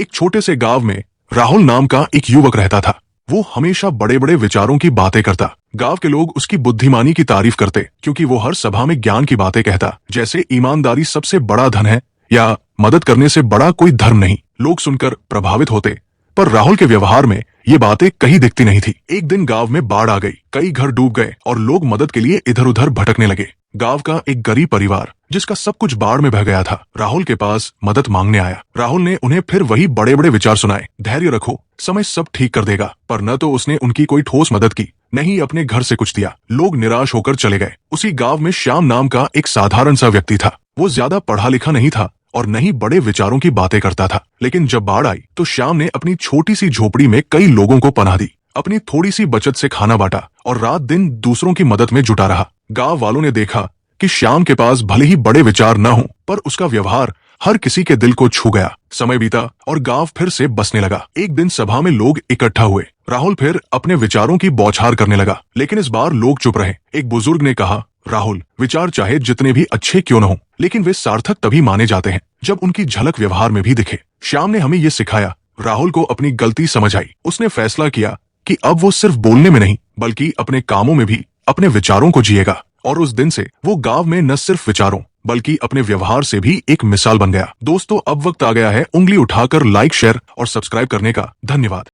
एक छोटे से गांव में राहुल नाम का एक युवक रहता था। वो हमेशा बड़े बड़े विचारों की बातें करता। गांव के लोग उसकी बुद्धिमानी की तारीफ करते क्योंकि वो हर सभा में ज्ञान की बातें कहता, जैसे ईमानदारी सबसे बड़ा धन है या मदद करने से बड़ा कोई धर्म नहीं। लोग सुनकर प्रभावित होते, पर राहुल के व्यवहार में ये बातें कहीं दिखती नहीं थी। एक दिन गांव में बाढ़ आ गई, कई घर डूब गए और लोग मदद के लिए इधर उधर भटकने लगे। गांव का एक गरीब परिवार जिसका सब कुछ बाढ़ में बह गया था, राहुल के पास मदद मांगने आया। राहुल ने उन्हें फिर वही बड़े बड़े विचार सुनाए, धैर्य रखो, समय सब ठीक कर देगा। पर न तो उसने उनकी कोई ठोस मदद की, न ही अपने घर से कुछ दिया। लोग निराश होकर चले गए। उसी गांव में श्याम नाम का एक साधारण सा व्यक्ति था। वो ज्यादा पढ़ा लिखा नहीं था और न ही बड़े विचारों की बातें करता था। लेकिन जब बाढ़ आई तो श्याम ने अपनी छोटी सी झोपड़ी में कई लोगों को पनाह दी, अपनी थोड़ी सी बचत से खाना बांटा और रात दिन दूसरों की मदद में जुटा रहा। गांव वालों ने देखा कि श्याम के पास भले ही बड़े विचार न हो, पर उसका व्यवहार हर किसी के दिल को छू गया। समय बीता और गांव फिर से बसने लगा। एक दिन सभा में लोग इकट्ठा हुए। राहुल फिर अपने विचारों की बौछार करने लगा, लेकिन इस बार लोग चुप रहे। एक बुजुर्ग ने कहा, राहुल, विचार चाहे जितने भी अच्छे क्यों न हो, लेकिन वे सार्थक तभी माने जाते हैं जब उनकी झलक व्यवहार में भी दिखे। श्याम ने हमें ये सिखाया। राहुल को अपनी गलती समझ आई। उसने फैसला किया कि अब वो सिर्फ बोलने में नहीं बल्कि अपने कामों में भी अपने विचारों को जिएगा। और उस दिन से वो गांव में न सिर्फ विचारों बल्कि अपने व्यवहार से भी एक मिसाल बन गया। दोस्तों, अब वक्त आ गया है उंगली उठाकर लाइक, शेयर और सब्सक्राइब करने का। धन्यवाद।